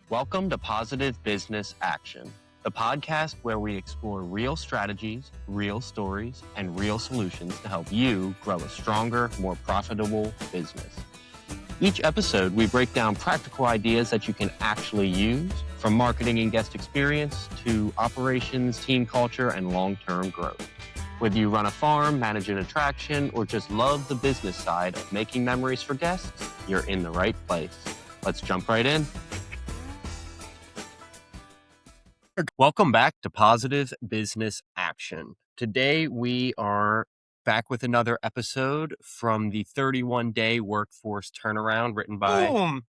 Welcome to Positive Business Action, the podcast where we explore real strategies, real stories, and real solutions to help you grow a stronger, more profitable business. Each episode, we break down practical ideas that you can actually use, from marketing and guest experience to operations, team culture, and long-term growth. Whether you run a farm, manage an attraction, or just love the business side of making memories for guests, you're in the right place. Let's jump right in. Welcome back to Positive Business Action. Today we are back with another episode from the 31-day workforce turnaround written by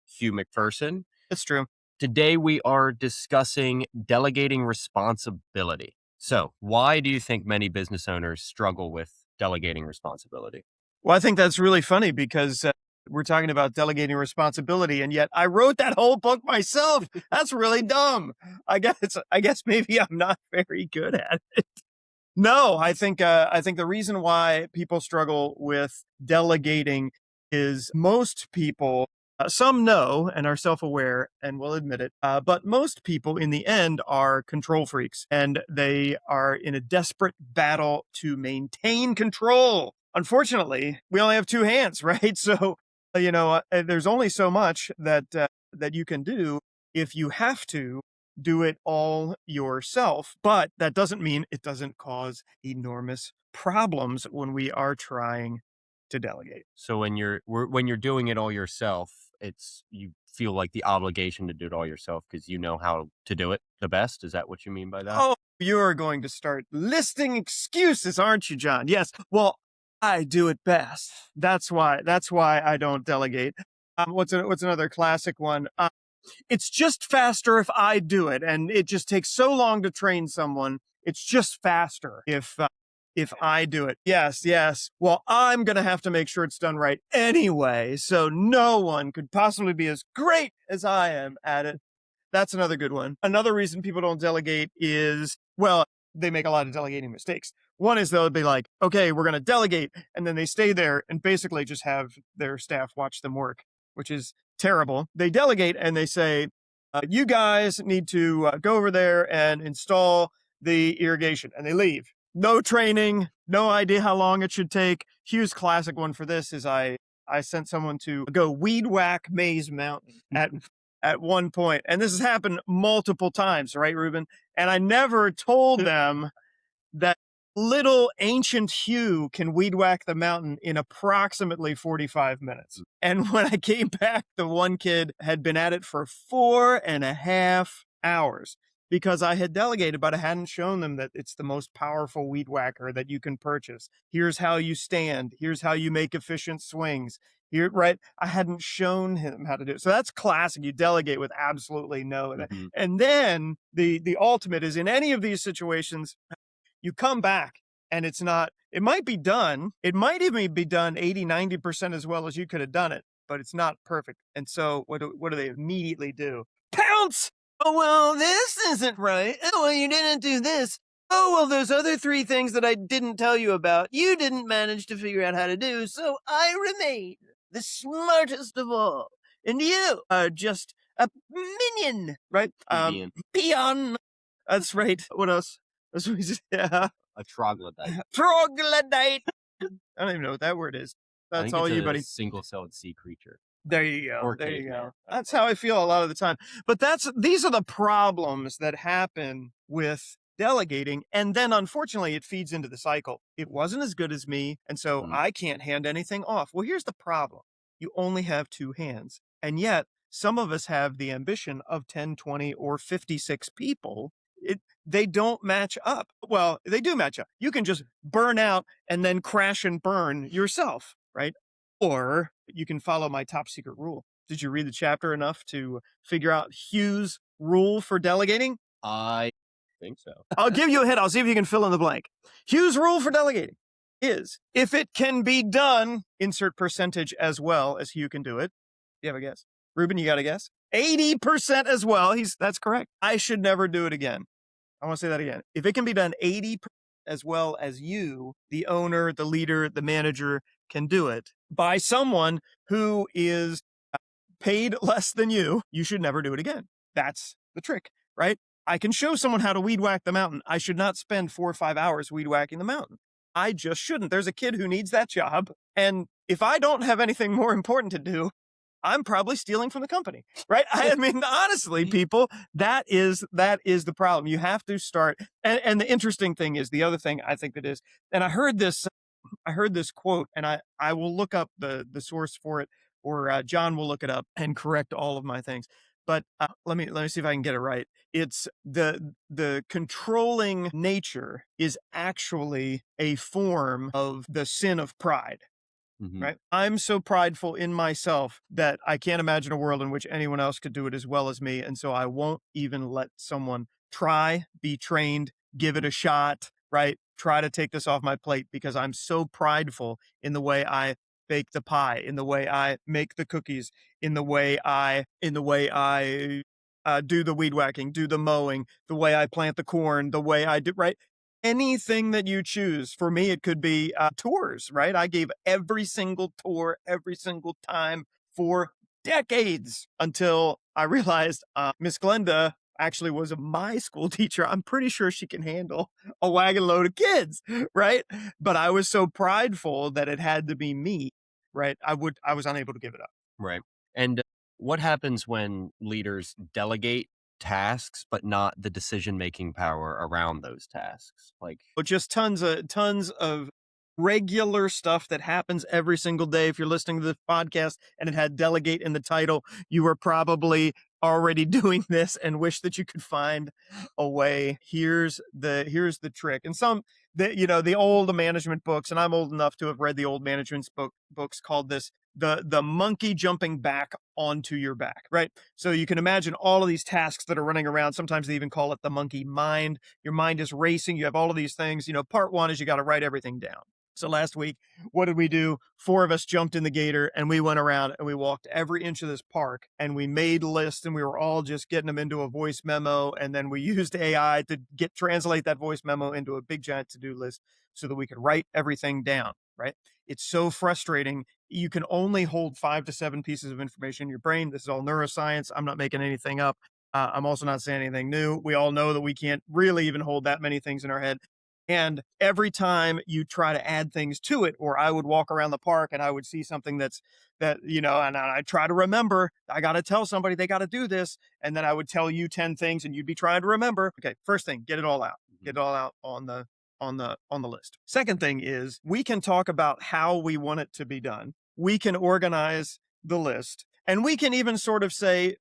Hugh McPherson. It's true. Today we are discussing delegating responsibility. So why do you think many business owners struggle with delegating responsibility? Well, I think that's really funny because we're talking about delegating responsibility, and yet I wrote that whole book myself. That's really dumb. I guess maybe I'm not very good at it. No, I think the reason why people struggle with delegating is most people, some know and are self-aware and will admit it, but most people in the end are control freaks, and they are in a desperate battle to maintain control. Unfortunately, we only have two hands, right? So, there's only so much that you can do if you have to do it all yourself. But that doesn't mean it doesn't cause enormous problems when we are trying to delegate. So when you're doing it all yourself, you feel like the obligation to do it all yourself because you know how to do it the best. Is that what you mean by that? Oh, you're going to start listing excuses, aren't you, John? Yes. Well, I do it best. That's why I don't delegate. What's another classic one? It's just faster if I do it, and it just takes so long to train someone. It's just faster if I do it. Yes. Well, I'm going to have to make sure it's done right anyway, so no one could possibly be as great as I am at it. That's another good one. Another reason people don't delegate is, well, they make a lot of delegating mistakes. One is they'll be like, okay, we're going to delegate, and then they stay there and basically just have their staff watch them work, which is terrible. They delegate and they say, you guys need to go over there and install the irrigation, and they leave. No training, no idea how long it should take. Hugh's classic one for this is I sent someone to go weed whack Maze Mountain at one point. And this has happened multiple times, right, Ruben? And I never told them that little ancient Hugh can weed whack the mountain in approximately 45 minutes. And when I came back, the one kid had been at it for 4.5 hours. Because I had delegated, but I hadn't shown them that it's the most powerful weed whacker that you can purchase. Here's how you stand. Here's how you make efficient swings. Here, right? I hadn't shown him how to do it. So that's classic. You delegate with absolutely no. Mm-hmm. And then the ultimate is in any of these situations, you come back and it might be done. It might even be done 80-90% as well as you could have done it, but it's not perfect. And so what do they immediately do? Pounce! Oh, well, this isn't right. Oh, well, you didn't do this. Oh, well, those other 3 things that I didn't tell you about, you didn't manage to figure out how to do, so I remain the smartest of all. And you are just a minion, right? Peon. That's right. What else? That's what we just, yeah. A troglodyte. Troglodyte. I don't even know what that word is. That's all you, buddy. Single-celled sea creature. There you go. There you go. That's how I feel a lot of the time. But these are the problems that happen with delegating. And then unfortunately, it feeds into the cycle. It wasn't as good as me, and so I can't hand anything off. Well, here's the problem. You only have 2 hands. And yet some of us have the ambition of 10, 20, or 56 people. They don't match up. Well, they do match up. You can just burn out and then crash and burn yourself, right? Or you can follow my top secret rule. Did you read the chapter enough to figure out Hugh's rule for delegating? I think so. I'll give you a hint. I'll see if you can fill in the blank. Hugh's rule for delegating is, if it can be done, insert percentage as well as Hugh can do it. You have a guess? Ruben, you got a guess? 80% as well. That's correct. I should never do it again. I want to say that again. If it can be done 80% as well as you, the owner, the leader, the manager, can do it by someone who is paid less than you should never do it again. That's the trick, right? I can show someone how to weed whack the mountain. I should not spend 4 or 5 hours weed whacking the mountain. I just shouldn't. There's a kid who needs that job. And if I don't have anything more important to do, I'm probably stealing from the company, right? I mean, honestly, people, that is the problem. You have to start. And the interesting thing is, the other thing I think that is, and I heard this quote, and I will look up the source for it, or John will look it up and correct all of my things. But let me see if I can get it right. It's the controlling nature is actually a form of the sin of pride. Mm-hmm. Right. I'm so prideful in myself that I can't imagine a world in which anyone else could do it as well as me. And so I won't even let someone try, be trained, give it a shot, right? Try to take this off my plate because I'm so prideful in the way I bake the pie, in the way I make the cookies, in the way I do the weed whacking, do the mowing, the way I plant the corn, the way I do, right? Anything that you choose. For me, it could be tours, right? I gave every single tour, every single time for decades until I realized Miss Glenda actually was my school teacher. I'm pretty sure she can handle a wagon load of kids, right? But I was so prideful that it had to be me, right? I was unable to give it up. Right. And what happens when leaders delegate tasks, but not the decision-making power around those tasks? Like, But just tons of regular stuff that happens every single day. If you're listening to this podcast and it had delegate in the title, you were probably already doing this and wish that you could find a way. Here's the trick. And the old management books, and I'm old enough to have read the old management books, called this the monkey jumping back onto your back, right? So you can imagine all of these tasks that are running around. Sometimes they even call it the monkey mind. Your mind is racing. You have all of these things. Part one is you got to write everything down. So last week, what did we do? 4 of us jumped in the gator and we went around and we walked every inch of this park and we made lists, and we were all just getting them into a voice memo. And then we used AI to translate that voice memo into a big giant to-do list so that we could write everything down, right? It's so frustrating. You can only hold 5 to 7 pieces of information in your brain. This is all neuroscience. I'm not making anything up. I'm also not saying anything new. We all know that we can't really even hold that many things in our head. And every time you try to add things to it, or I would walk around the park and I would see something and I try to remember, I got to tell somebody they got to do this. And then I would tell you 10 things and you'd be trying to remember. Okay, first thing, get it all out. Get it all out on the list. Second thing is, we can talk about how we want it to be done. We can organize the list, and we can even sort of say,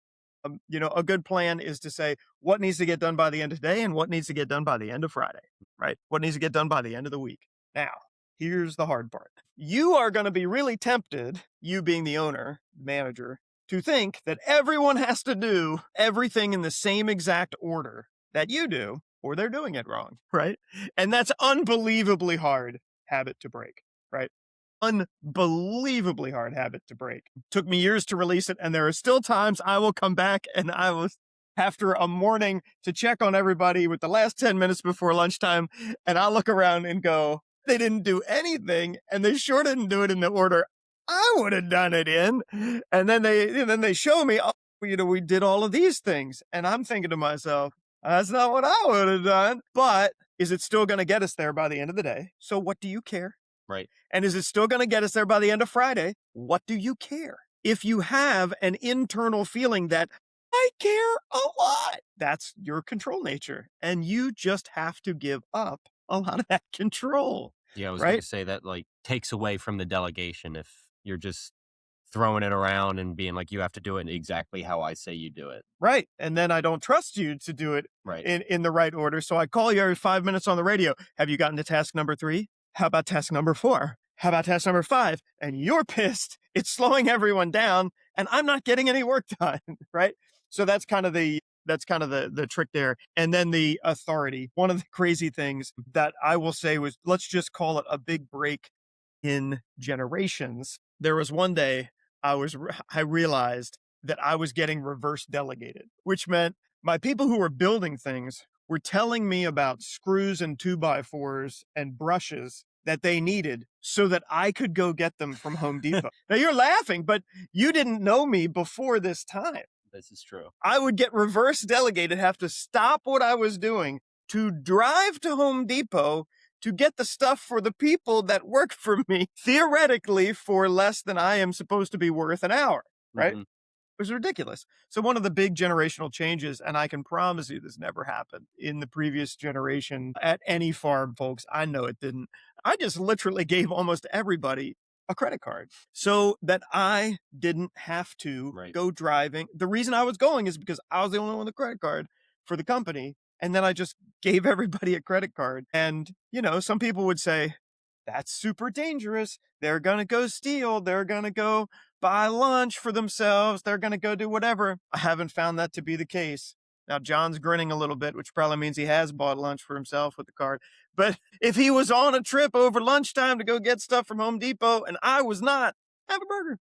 a good plan is to say what needs to get done by the end of today and what needs to get done by the end of Friday, right? What needs to get done by the end of the week. Now, here's the hard part. You are going to be really tempted, you being the owner, manager, to think that everyone has to do everything in the same exact order that you do, or they're doing it wrong, right? And that's unbelievably hard habit to break, right? Unbelievably hard habit to break. Took me years to release it, and there are still times I will come back and I will, after a morning, to check on everybody with the last 10 minutes before lunchtime, and I'll look around and go, they didn't do anything, and they sure didn't do it in the order I would have done it in. And then they show me, oh, we did all of these things, and I'm thinking to myself, that's not what I would have done. But is it still going to get us there by the end of the day? So what do you care? right. And is it still going to get us there by the end of Friday? What do you care? If you have an internal feeling that I care a lot, that's your control nature. And you just have to give up a lot of that control. Yeah, I was right? going to say that takes away from the delegation if you're just throwing it around and being like, you have to do it exactly how I say you do it. Right. And then I don't trust you to do it Right. in the right order. So I call you every 5 minutes on the radio. Have you gotten to task number 3? How about task number 4? How about task number 5? And you're pissed. It's slowing everyone down and I'm not getting any work done. Right. So that's kind of the trick there. And then the authority. One of the crazy things that I will say was, let's just call it a big break in generations. There was one day I realized that I was getting reverse delegated, which meant my people who were building things were telling me about screws and 2x4s and brushes that they needed so that I could go get them from Home Depot. Now you're laughing, but you didn't know me before this time. This is true. I would get reverse delegated, have to stop what I was doing to drive to Home Depot to get the stuff for the people that work for me, theoretically for less than I am supposed to be worth an hour, right? Mhm. It was ridiculous. So one of the big generational changes, and I can promise you this never happened in the previous generation at any farm, folks. I know it didn't. I just literally gave almost everybody a credit card so that I didn't have to Right. go driving. The reason I was going is because I was the only one with a credit card for the company. And then I just gave everybody a credit card. And, some people would say, that's super dangerous. They're going to go steal. They're going to go buy lunch for themselves. They're going to go do whatever. I haven't found that to be the case. Now, John's grinning a little bit, which probably means he has bought lunch for himself with the card. But if he was on a trip over lunchtime to go get stuff from Home Depot and I was not, have a burger.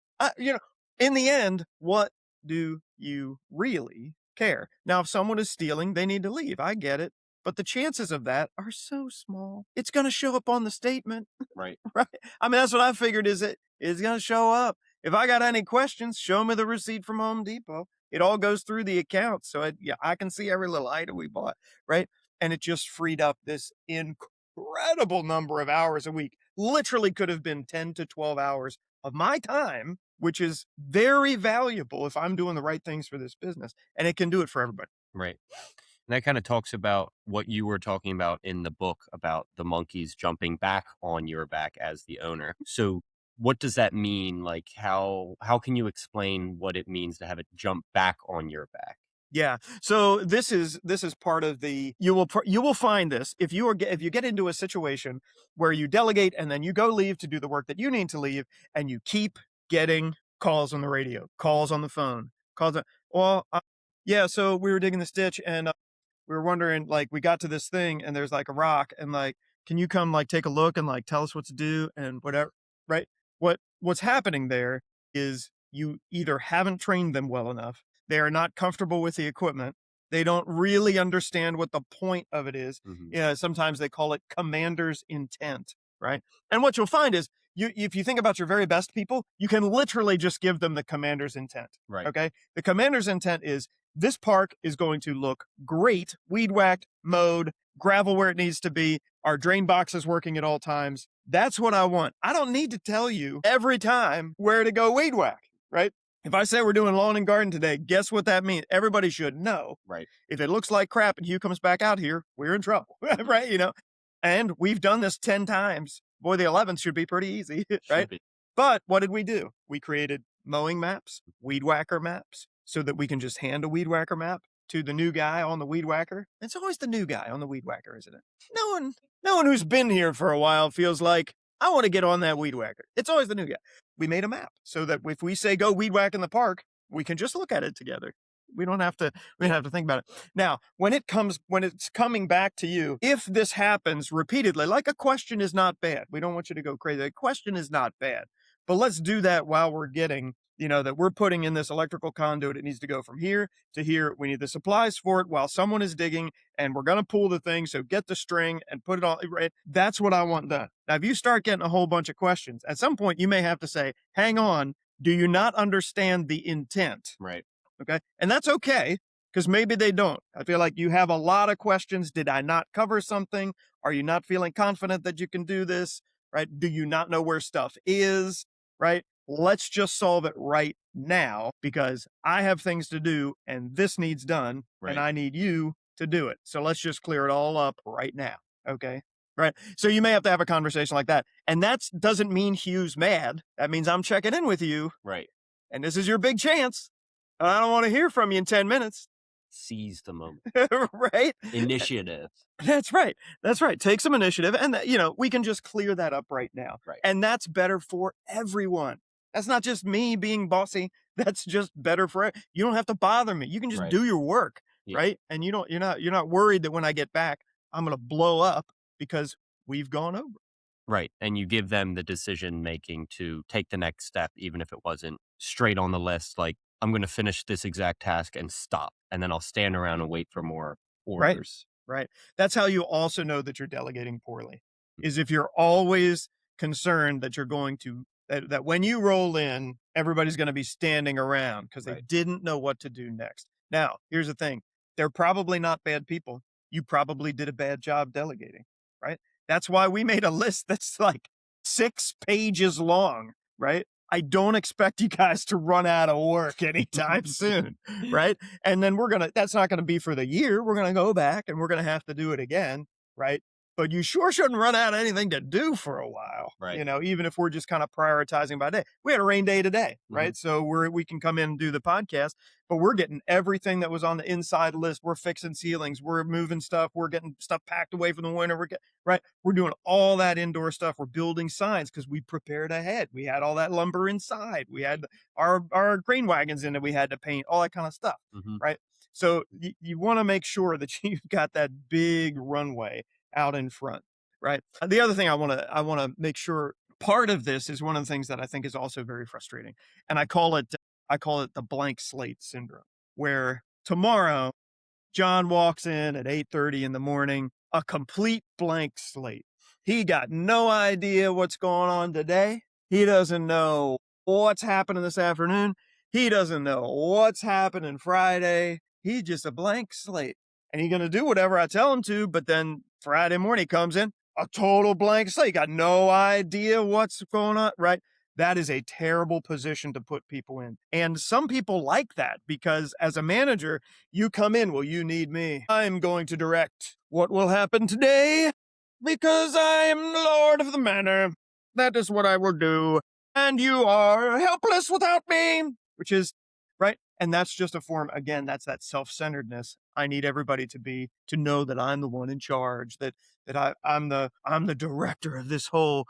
In the end, what do you really care? Now, if someone is stealing, they need to leave. I get it. But the chances of that are so small. It's going to show up on the statement. Right. Right. I mean, that's what I figured is it is going to show up. If I got any questions, show me the receipt from Home Depot. It all goes through the account. So I can see every little item we bought. Right. And it just freed up this incredible number of hours a week. Literally could have been 10 to 12 hours of my time, which is very valuable if I'm doing the right things for this business. And it can do it for everybody. Right. And that kind of talks about what you were talking about in the book about the monkeys jumping back on your back as the owner. So what does that mean? Like how can you explain what it means to have it jump back on your back? Yeah. So this is part of the you will find this if you get into a situation where you delegate and then you go leave to do the work that you need to leave and you keep getting calls on the radio, calls on the phone, yeah, so we were digging this ditch and we were wondering, like, we got to this thing and there's like a rock and like, can you come like take a look and like tell us what to do and whatever, right? What's happening there is you either haven't trained them well enough, they are not comfortable with the equipment, they don't really understand what the point of it is. Mhm. Sometimes they call it commander's intent, right? And what you'll find is if you think about your very best people, you can literally just give them the commander's intent. Right. Okay. The commander's intent is this park is going to look great, weed whacked, mowed, gravel where it needs to be. Our drain box is working at all times. That's what I want. I don't need to tell you every time where to go weed whack, right? If I say we're doing lawn and garden today, guess what that means? Everybody should know. Right. If it looks like crap and Hugh comes back out here, we're in trouble, right? And we've done this 10 times. Boy, the 11th should be pretty easy, right? Should be. But what did we do? We created mowing maps, weed whacker maps, so that we can just hand a weed whacker map to the new guy on the weed whacker. It's always the new guy on the weed whacker, isn't it? No one who's been here for a while feels like, I want to get on that weed whacker. It's always the new guy. We made a map so that if we say go weed whack in the park, we can just look at it together. We don't have to think about it. Now, when it's coming back to you, if this happens repeatedly, like a question is not bad. We don't want you to go crazy. A question is not bad. But let's do that while we're getting, that we're putting in this electrical conduit. It needs to go from here to here. We need the supplies for it while someone is digging and we're going to pull the thing. So get the string and put it on, right? That's what I want done. Now, if you start getting a whole bunch of questions, at some point you may have to say, hang on, do you not understand the intent? Right. Okay. And that's okay because maybe they don't. I feel like you have a lot of questions. Did I not cover something? Are you not feeling confident that you can do this? Right. Do you not know where stuff is? Right. Let's just solve it right now because I have things to do and this needs done and I need you to do it. So let's just clear it all up right now. Okay. Right. So you may have to have a conversation like that. And that doesn't mean Hugh's mad. That means I'm checking in with you. Right. And this is your big chance. I don't want to hear from you in 10 minutes. Seize the moment. Right? Initiative. That's right. That's right. Take some initiative. And, we can just clear that up right now. Right. And that's better for everyone. That's not just me being bossy. That's just better for you. Don't have to bother me. You can just do your work. Yeah. Right. And you're not worried that when I get back, I'm going to blow up because we've gone over. Right. And you give them the decision making to take the next step, even if it wasn't straight on the list. Like, I'm going to finish this exact task and stop. And then I'll stand around and wait for more orders. Right. That's how you also know that you're delegating poorly, is if you're always concerned that you're going to that when you roll in, everybody's going to be standing around because they didn't know what to do next. Now, here's the thing. They're probably not bad people. You probably did a bad job delegating, right? That's why we made a list that's like 6 pages long, right? I don't expect you guys to run out of work anytime soon, right? And then that's not going to be for the year. We're going to go back and we're going to have to do it again, right? But you sure shouldn't run out of anything to do for a while, even if we're just kind of prioritizing by day. We had a rain day today, right? So we can come in and do the podcast, but we're getting everything that was on the inside list. We're fixing ceilings. We're moving stuff. We're getting stuff packed away from the winter. We're doing all that indoor stuff. We're building signs because we prepared ahead. We had all that lumber inside. We had our grain wagons in that we had to paint, all that kind of stuff, right? So you want to make sure that you've got that big runway out in front, right? The other thing I want to make sure, part of this is one of the things that I think is also very frustrating, and I call it the blank slate syndrome, where tomorrow John walks in at 8:30 in the morning, a complete blank slate. He got no idea what's going on today. He doesn't know what's happening this afternoon. He doesn't know what's happening Friday. He's just a blank slate. And he's going to do whatever I tell him to, but then Friday morning he comes in, a total blank slate. Got no idea what's going on, right? That is a terrible position to put people in. And some people like that because as a manager, you come in, well, you need me. I'm going to direct what will happen today because I am Lord of the Manor. That is what I will do. And you are helpless without me, which is right. And that's just a form, again, that's that self-centeredness. I need everybody to know that I'm the one in charge, that I'm the director of this whole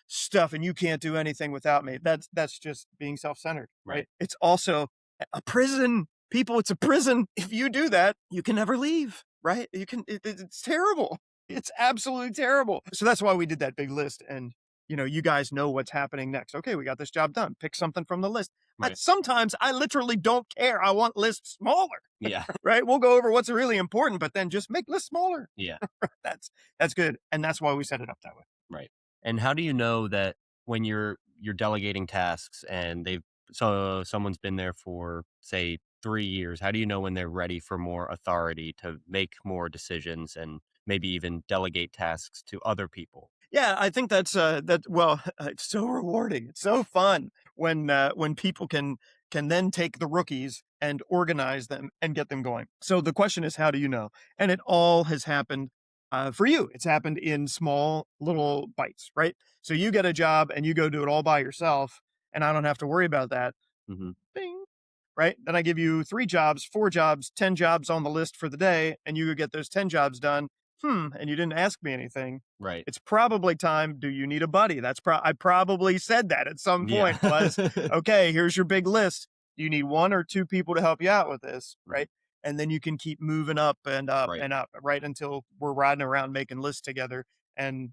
stuff and you can't do anything without me. That's just being self-centered, right? It's also a prison. People, it's a prison. If you do that, you can never leave, right? It's terrible. It's absolutely terrible. So that's why we did that big list. And, you guys know what's happening next. Okay, we got this job done. Pick something from the list. Sometimes I literally don't care. I want lists smaller. Yeah. Right? We'll go over what's really important, but then just make lists smaller. Yeah. That's good. And that's why we set it up that way. Right. And how do you know that when you're delegating tasks and someone's been there for, say, 3 years, how do you know when they're ready for more authority to make more decisions and maybe even delegate tasks to other people? Yeah, I think that's it's so rewarding. It's so fun when people can then take the rookies and organize them and get them going. So the question is, how do you know? And it all has happened for you. It's happened in small little bites, right? So you get a job and you go do it all by yourself, and I don't have to worry about that. Bing. Right? Then I give you 3 jobs, 4 jobs, 10 jobs on the list for the day, and you get those 10 jobs done. And you didn't ask me anything. Right. It's probably time. Do you need a buddy? I probably said that at some point. Was okay, here's your big list. Do you need 1 or 2 people to help you out with this? Right. And then you can keep moving up and up and up, right? Until we're riding around making lists together. And,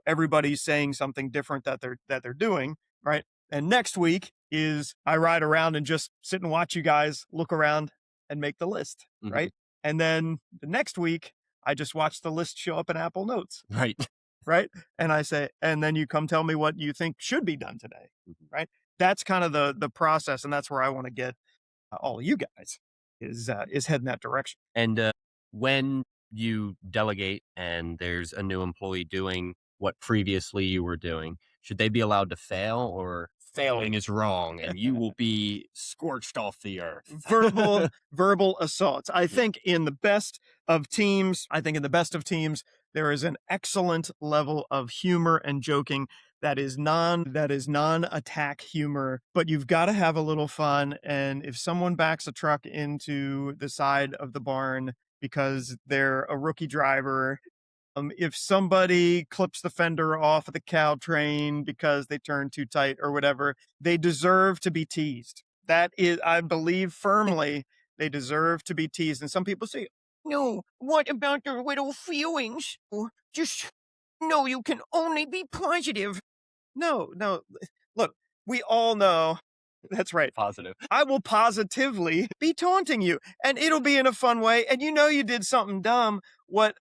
everybody's saying something different that they're doing. Right. And next week is I ride around and just sit and watch you guys look around and make the list. Right. And then the next week, I just watch the list show up in Apple Notes. Right. Right. And I say, and then you come tell me what you think should be done today. Right. That's kind of the process. And that's where I want to get all of you guys is heading that direction. And when you delegate and there's a new employee doing what previously you were doing, should they be allowed to fail, or failing is wrong and you will be scorched off the earth? Verbal assaults. I think in the best of teams, there is an excellent level of humor and joking that is non-attack humor, but you've got to have a little fun. And if someone backs a truck into the side of the barn because they're a rookie driver, if somebody clips the fender off of the cow train because they turn too tight or whatever, they deserve to be teased. That is, I believe firmly, they deserve to be teased. And some people say, no, what about their little feelings? No, you can only be positive. No, look, we all know. That's right. Positive. I will positively be taunting you, and it'll be in a fun way. And you did something dumb. What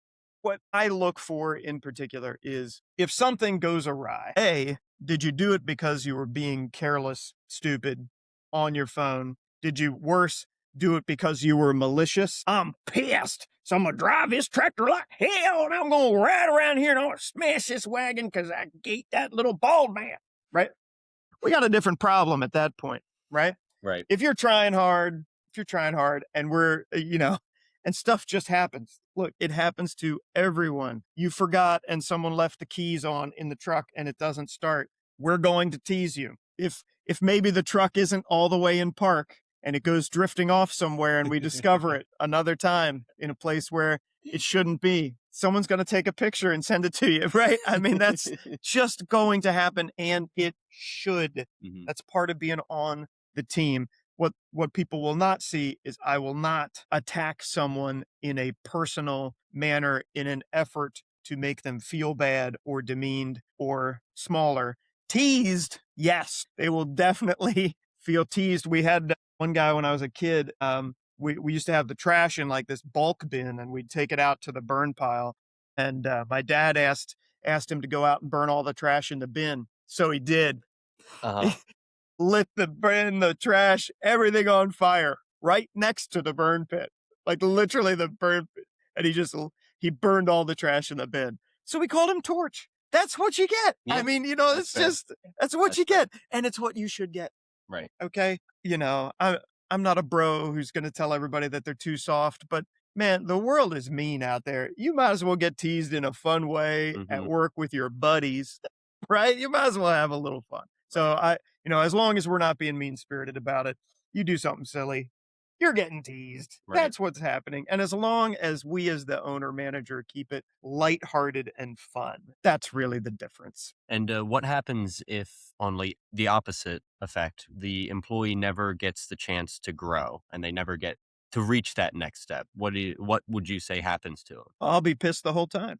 I look for in particular is if something goes awry, A, Did you do it because you were being careless, stupid, on your phone? Did you, worse, do it because you were malicious? I'm pissed, so I'm going to drive this tractor like hell, and I'm going to ride around here and I'm going to smash this wagon because I hate that little bald man, right? We got a different problem at that point, right? Right. If you're trying hard, and we're, and stuff just happens. Look, it happens to everyone. You forgot and someone left the keys on in the truck and it doesn't start. We're going to tease you. If maybe the truck isn't all the way in park and it goes drifting off somewhere and we discover it another time in a place where it shouldn't be, someone's going to take a picture and send it to you, right? I mean, that's just going to happen, and it should. Mhm. That's part of being on the team. What people will not see is I will not attack someone in a personal manner in an effort to make them feel bad or demeaned or smaller. Teased, yes, they will definitely feel teased. We had one guy when I was a kid. We used to have the trash in like this bulk bin, and we'd take it out to the burn pile. And my dad asked him to go out and burn all the trash in the bin, so he did. Uh-huh. Lit the trash, everything on fire right next to the burn pit, like literally the burn pit. And he burned all the trash in the bin. So we called him Torch. That's what you get. Yeah, I mean, that's fair. that's what you get. And it's what you should get. Right. Okay. I'm not a bro who's going to tell everybody that they're too soft, but man, the world is mean out there. You might as well get teased in a fun way at Mhm. work with your buddies, right? You might as well have a little fun. So as long as we're not being mean-spirited about it, you do something silly, you're getting teased. Right. That's what's happening. And as long as we as the owner manager keep it lighthearted and fun, that's really the difference. And what happens if, on the opposite effect, the employee never gets the chance to grow and they never get to reach that next step? What would you say happens to them? I'll be pissed the whole time,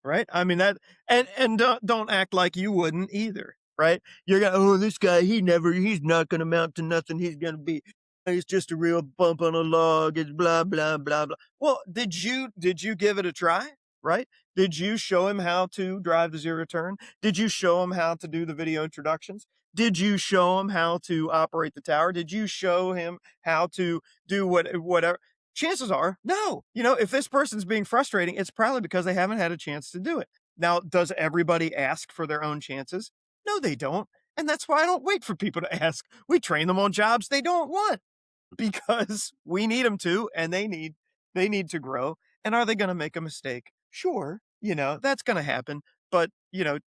right? I mean, that, and don't act like you wouldn't either, right? You're gonna, this guy, he's not gonna amount to nothing. He's just a real bump on a log. It's blah blah blah blah. Well, did you give it a try? Right? Did you show him how to drive the zero turn? Did you show him how to do the video introductions? Did you show him how to operate the tower? Did you show him how to do whatever? Chances are, no. If this person's being frustrating, it's probably because they haven't had a chance to do it. Now, does everybody ask for their own chances? No, they don't. And that's why I don't wait for people to ask. We train them on jobs they don't want because we need them to, and they need to grow. And are they going to make a mistake? Sure. That's going to happen, but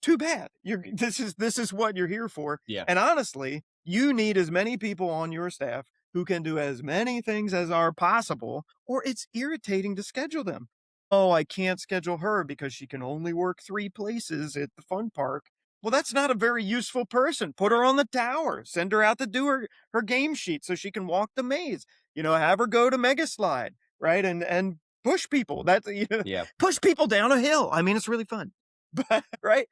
too bad. This is what you're here for. Yeah. And honestly, you need as many people on your staff who can do as many things as are possible, or it's irritating to schedule them. Oh, I can't schedule her because she can only work 3 places at the fun park. Well, that's not a very useful person. Put her on the tower. Send her out to do her game sheet so she can walk the maze. Have her go to Mega Slide, right? And push people. Yeah. Push people down a hill. I mean, it's really fun. But, right?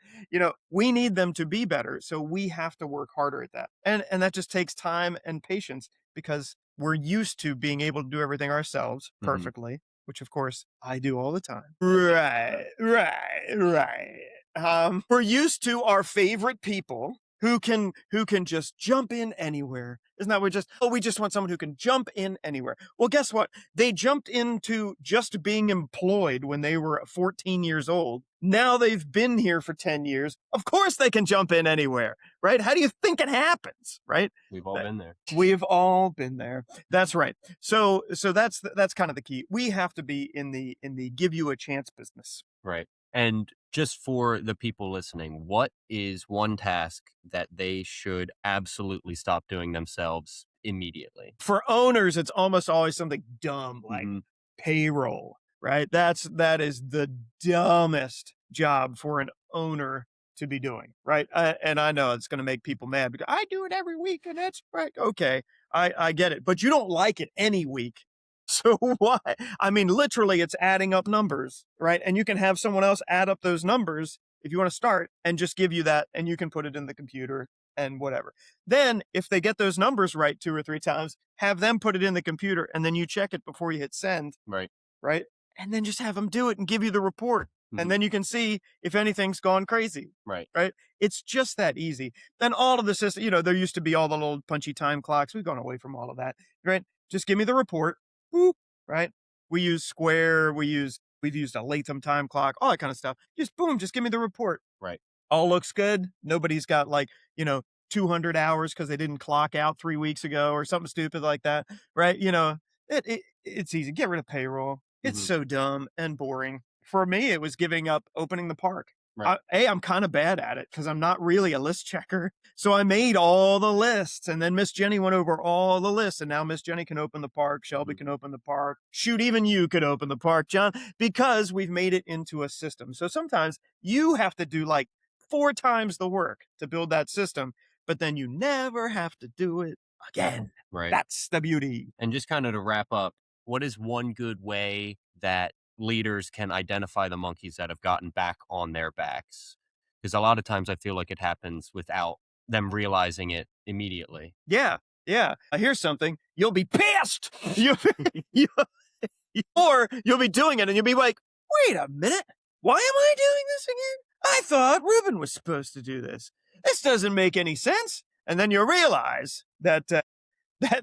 We need them to be better. So we have to work harder at that. And that just takes time and patience because we're used to being able to do everything ourselves perfectly, which of course I do all the time. Right. We're used to our favorite people who can just jump in anywhere. Isn't that we just want someone who can jump in anywhere. Well, guess what? They jumped into just being employed when they were 14 years old. Now they've been here for 10 years. Of course they can jump in anywhere, right? How do you think it happens, right? We've all been there. We've all been there. That's right. So that's kind of the key. We have to be in the give you a chance business. Right. And just for the people listening, what is one task that they should absolutely stop doing themselves immediately? For owners, it's almost always something dumb like payroll, right? That is the dumbest job for an owner to be doing, right? And I know it's going to make people mad because I do it every week and that's right. Okay, I get it, but you don't like it any week. So why? I mean, literally, it's adding up numbers, right? And you can have someone else add up those numbers if you want to start and just give you that, and you can put it in the computer and whatever. Then, if they get those numbers right 2 or 3 times, have them put it in the computer, and then you check it before you hit send. Right. Right? And then just have them do it and give you the report. And then you can see if anything's gone crazy. Right. Right. It's just that easy. Then all of the system, there used to be all the little punchy time clocks. We've gone away from all of that. Right. Just give me the report. Boop, right. We use Square. We've used a Latham time clock, all that kind of stuff. Just boom, just give me the report. Right. All looks good. Nobody's got 200 hours because they didn't clock out 3 weeks ago or something stupid like that. Right. It's easy. Get rid of payroll. It's so dumb and boring. For me, it was giving up opening the park. Right. I'm kind of bad at it because I'm not really a list checker. So I made all the lists, and then Miss Jenny went over all the lists, and now Miss Jenny can open the park. Shelby can open the park. Shoot, even you could open the park, John, because we've made it into a system. So sometimes you have to do 4 times the work to build that system, but then you never have to do it again. Right. That's the beauty. And just kind of to wrap up, what is one good way that leaders can identify the monkeys that have gotten back on their backs? Because a lot of times I feel like it happens without them realizing it immediately. Yeah. Here's something. You'll be pissed. Or you'll be doing it and you'll be like, wait a minute. Why am I doing this again? I thought Ruben was supposed to do this. This doesn't make any sense. And then you'll realize that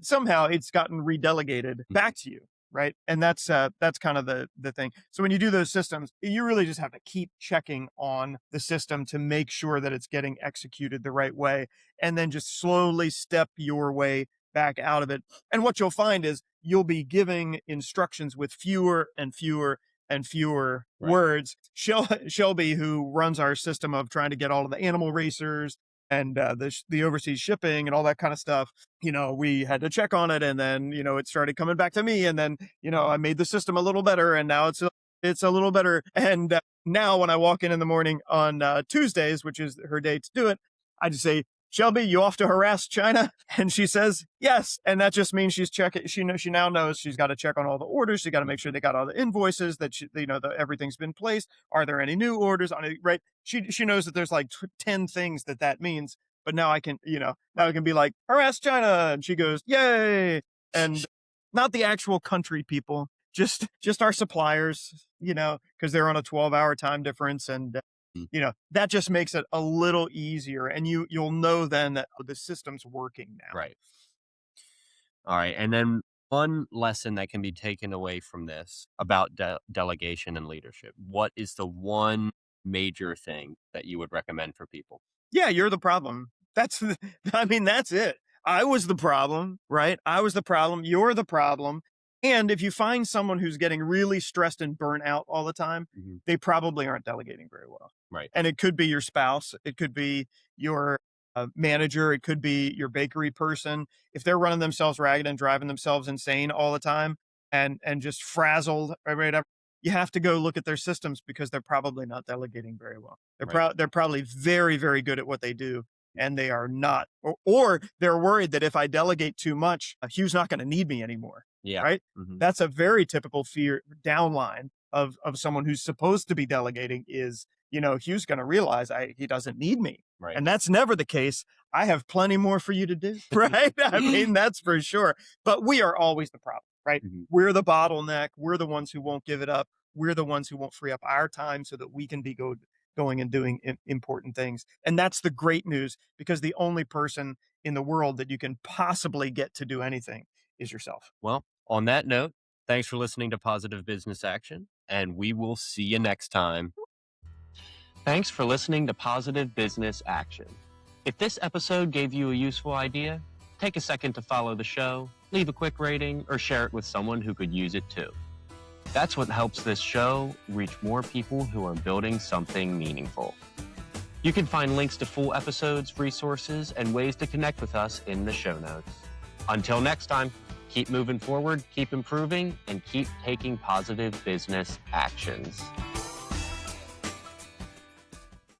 somehow it's gotten redelegated back to you. Right. And that's kind of the thing. So when you do those systems, you really just have to keep checking on the system to make sure that it's getting executed the right way, and then just slowly step your way back out of it. And what you'll find is you'll be giving instructions with fewer and fewer and fewer words. Shelby, who runs our system of trying to get all of the animal racers and the overseas shipping and all that kind of stuff, we had to check on it, and then it started coming back to me, and then I made the system a little better, and now it's a little better. And now when I walk in the morning on Tuesdays, which is her day to do it, I just say, Shelby, you off to harass China? And she says yes, and that just means she's checking. She now knows she's got to check on all the orders. She got to make sure they got all the invoices, that that everything's been placed. Are there any new orders on it? Right? She knows that there's 10 things that means. But now I can be like, harass China, and she goes, yay! And not the actual country people, just our suppliers, because they're on a 12-hour time difference, and that just makes it a little easier, and you'll know then that the system's working now. Right. All right. And then one lesson that can be taken away from this about delegation and leadership. What is the one major thing that you would recommend for people? Yeah, you're the problem. That's it. I was the problem, right? I was the problem. You're the problem. And if you find someone who's getting really stressed and burnt out all the time, they probably aren't delegating very well. Right. And it could be your spouse. It could be your manager. It could be your bakery person. If they're running themselves ragged and driving themselves insane all the time and just frazzled, right, you have to go look at their systems, because they're probably not delegating very well. They're probably very, very good at what they do, and they are not, or they're worried that if I delegate too much, Hugh's not going to need me anymore. Yeah. Right. That's a very typical fear downline of someone who's supposed to be delegating is, Hugh's going to realize he doesn't need me. Right. And that's never the case. I have plenty more for you to do. Right. I mean, that's for sure. But we are always the problem. Right. We're the bottleneck. We're the ones who won't give it up. We're the ones who won't free up our time so that we can be going and doing important things. And that's the great news, because the only person in the world that you can possibly get to do anything is yourself. Well, on that note, thanks for listening to Positive Business Action, and we will see you next time. Thanks for listening to Positive Business Action. If this episode gave you a useful idea, take a second to follow the show, leave a quick rating, or share it with someone who could use it too. That's what helps this show reach more people who are building something meaningful. You can find links to full episodes, resources, and ways to connect with us in the show notes. Until next time, keep moving forward, keep improving, and keep taking positive business actions.